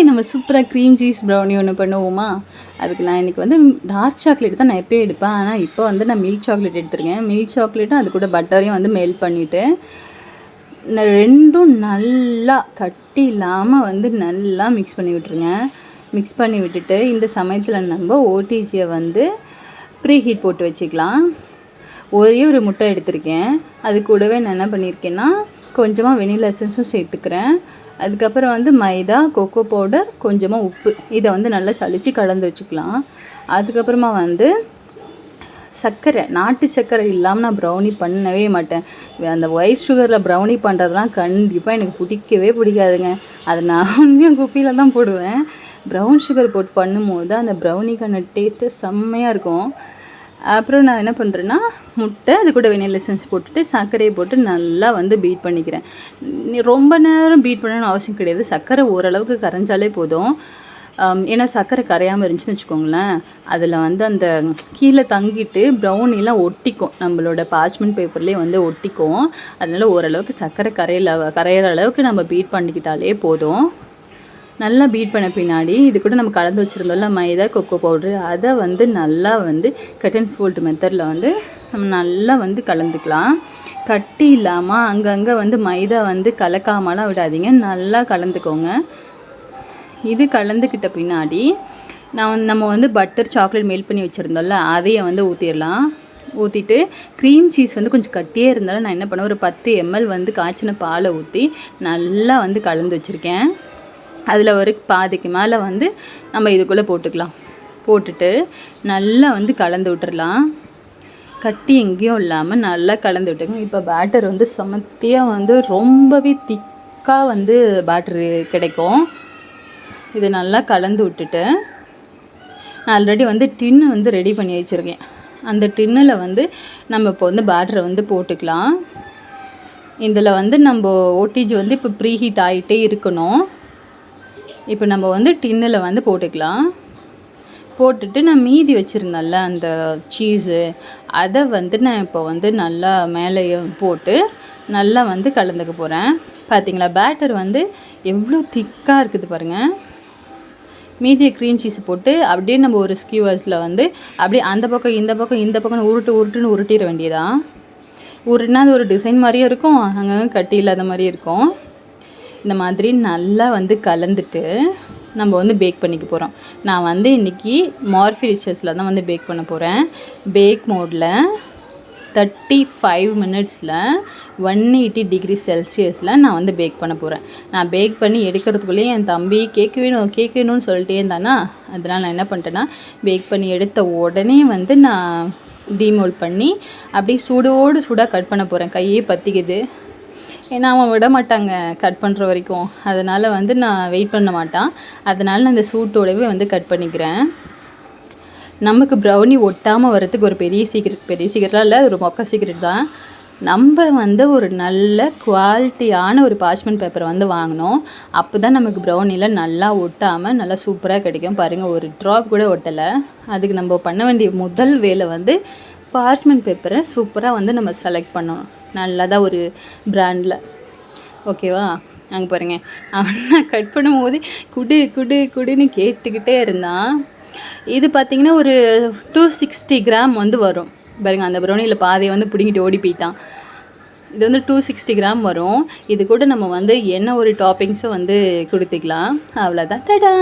நம்ம சூப்பராக cream cheese brownie ஒன்று பண்ணுவோமா? அதுக்கு நான் இன்றைக்கி வந்து டார்க் சாக்லேட் தான் நான் எப்போயும் எடுப்பேன். ஆனால் இப்போ வந்து நான் மில்க் சாக்லேட் எடுத்துருக்கேன். மில்க் சாக்லேட்டும் அது கூட பட்டரையும் வந்து மெல்ட் பண்ணிவிட்டு ரெண்டும் நல்லா கட்டி இல்லாமல் வந்து நல்லா மிக்ஸ் பண்ணி விட்டுருங்க. மிக்ஸ் பண்ணி விட்டுட்டு இந்த சமயத்தில் நம்ம ஓடிஜியை வந்து ப்ரீ ஹீட் போட்டு வச்சுக்கலாம். ஒரே ஒரு முட்டை எடுத்திருக்கேன். அது கூடவே நான் என்ன பண்ணியிருக்கேன்னா கொஞ்சமாக வெனிலா எசன்ஸும் சேர்த்துக்கிறேன். அதுக்கப்புறம் வந்து மைதா, கொக்கோ பவுடர், கொஞ்சமாக உப்பு, இதை வந்து நல்லா சளிச்சு கலந்து வச்சுக்கலாம். அதுக்கப்புறமா வந்து சர்க்கரை, நாட்டு சர்க்கரை இல்லாமல் நான் ப்ரௌனி பண்ணவே மாட்டேன். அந்த ஒயிட் சுகரில் ப்ரௌனி பண்ணுறதுலாம் கண்டிப்பாக எனக்கு பிடிக்கவே பிடிக்காதுங்க. அதை நான் உண்மையாக குப்பியில் தான் போடுவேன். ப்ரௌன் சுகர் போட்டு பண்ணும்போது அந்த ப்ரௌனிக்கான டேஸ்ட்டு செம்மையாக இருக்கும். அப்புறம் நான் என்ன பண்ணுறேன்னா முட்டை, அது கூட வெனிலா எசன்ஸ் போட்டுட்டு சர்க்கரையை போட்டு நல்லா வந்து பீட் பண்ணிக்கிறேன். ரொம்ப நேரம் பீட் பண்ணணும்னு அவசியம் கிடையாது. சர்க்கரை ஓரளவுக்கு கரைஞ்சாலே போதும். ஏன்னா சர்க்கரை கரையாமல் இருந்துச்சுன்னு வச்சுக்கோங்களேன், அதில் வந்து அந்த கீழே தங்கிட்டு ப்ரௌனிலாம் ஒட்டிக்கும், நம்மளோட பார்ச்மெண்ட் பேப்பர்லேயே வந்து ஒட்டிக்கும். அதனால் ஓரளவுக்கு சர்க்கரை கரையிற அளவுக்கு நம்ம பீட் பண்ணிக்கிட்டாலே போதும். நல்லா பீட் பண்ண பின்னாடி இது கூட நம்ம கலந்து வச்சுருந்தோம்ல மைதா, கொக்கோ பவுட்ரு, அதை வந்து நல்லா வந்து கட் அண்ட் ஃபோல்ட் மெத்தடில் வந்து நம்ம நல்லா வந்து கலந்துக்கலாம். கட்டி இல்லாமல் அங்கங்கே வந்து மைதா வந்து கலக்காமலாம் விடாதீங்க, நல்லா கலந்துக்கோங்க. இது கலந்துக்கிட்ட பின்னாடி நம்ம வந்து பட்டர் சாக்லேட் மெல்ட் பண்ணி வச்சுருந்தோம்ல அதையை வந்து ஊற்றிடலாம். ஊற்றிட்டு க்ரீம் சீஸ் வந்து கொஞ்சம் கட்டியே இருந்தாலும் நான் என்ன பண்ணுவேன், ஒரு 10 ml வந்து காய்ச்சின பாலை ஊற்றி நல்லா வந்து கலந்து வச்சுருக்கேன். அதில் ஒரு பாதிக்கு மேலே வந்து நம்ம இதுக்குள்ளே போட்டுக்கலாம். போட்டுட்டு நல்லா வந்து கலந்து விட்டுறலாம். கட்டி எங்கேயும் இல்லாமல் நல்லா கலந்து விட்டுங்க. இப்போ பேட்டர் வந்து சமத்தியாக வந்து ரொம்பவே திக்காக வந்து பேட்டரு கிடைக்கும். இது நல்லா கலந்து விட்டுட்டு நான் ஆல்ரெடி வந்து டின்னு வந்து ரெடி பண்ணி வச்சுருக்கேன். அந்த டின்னில் வந்து நம்ம இப்போ வந்து பேட்டரை வந்து போட்டுக்கலாம். இதில் வந்து நம்ம ஓடிஜி வந்து இப்போ ப்ரீ ஹீட் ஆகிட்டே இருக்கணும். இப்போ நம்ம வந்து டின்னில் வந்து போட்டுக்கலாம். போட்டுட்டு நான் மீதி வச்சுருந்தேன்ல அந்த சீஸு, அதை வந்து நான் இப்போ வந்து நல்லா மேலேயே போட்டு நல்லா வந்து கலந்துக்க போகிறேன். பார்த்தீங்களா பேட்டர் வந்து எவ்வளோ திக்காக இருக்குது பாருங்கள். மீதியை க்ரீம் சீஸ் போட்டு அப்படியே நம்ம ஒரு ஸ்கியூவர்ஸில் வந்து அப்படியே அந்த பக்கம் இந்த பக்கம் இந்த பக்கம் உருட்டுன்னு உருட்டிட வேண்டியதான். உருட்டினா அது ஒரு டிசைன் மாதிரியும் இருக்கும், அங்கங்கே கட்டி இல்லாத மாதிரியும் இருக்கும். இந்த மாதிரி நல்லா வந்து கலந்துட்டு நம்ம வந்து பேக் பண்ணிக்க போகிறோம். நான் வந்து இன்றைக்கி மார்ஃபி ரிச்சஸில் தான் வந்து பேக் பண்ண போகிறேன். பேக் மோடில் 35 மினிட்ஸில் 180 டிகிரி செல்சியஸில் நான் வந்து பேக் பண்ண போகிறேன். நான் பேக் பண்ணி எடுக்கிறதுக்குள்ளேயே என் தம்பி கேக் வேணும்னு சொல்லிட்டே இருந்தானா, அதனால் நான் என்ன பண்ணிட்டேன்னா பேக் பண்ணி எடுத்த உடனே வந்து நான் டீமோல்ட் பண்ணி அப்படியே சூடாக கட் பண்ண போகிறேன். கையே பற்றிக்குது, ஏன்னா அவன் விட மாட்டாங்க கட் பண்ணுற வரைக்கும். அதனால் வந்து நான் வெயிட் பண்ண மாட்டான். அதனால் நான் இந்த சூட்டோடவே வந்து கட் பண்ணிக்கிறேன். நமக்கு ப்ரௌனி ஒட்டாமல் வர்றதுக்கு ஒரு பெரிய சீக்கிரட்லாம் இல்லை, ஒரு மொக்க சீக்கிரட் தான். நம்ம வந்து ஒரு நல்ல குவாலிட்டியான ஒரு பார்ச்மெண்ட் பேப்பரை வந்து வாங்கினோம். அப்போ தான் நமக்கு ப்ரௌனியில் நல்லா ஒட்டாமல் நல்லா சூப்பராக கிடைக்கும். பாருங்கள், ஒரு ட்ராப் கூட ஒட்டலை. அதுக்கு நம்ம பண்ண வேண்டிய முதல் வேலை வந்து பார்ச்மெண்ட் பேப்பரை சூப்பராக வந்து நம்ம செலக்ட் பண்ணணும், நல்லதாக ஒரு பிராண்டில். ஓகேவா? அங்கே பாருங்கள், அவன் கட் பண்ணும்போது குடுன்னு கேட்டுக்கிட்டே இருந்தான். இது பார்த்திங்கன்னா ஒரு 260 கிராம் வந்து வரும் பாருங்கள். அந்த ப்ரௌனியில் பாதையை வந்து பிடிங்கிட்டு ஓடி போயிட்டான். இது வந்து 260 கிராம் வரும். இது கூட நம்ம வந்து என்ன ஒரு டாப்பிங்ஸும் வந்து கொடுத்துக்கலாம். அவ்வளோதான். டடா.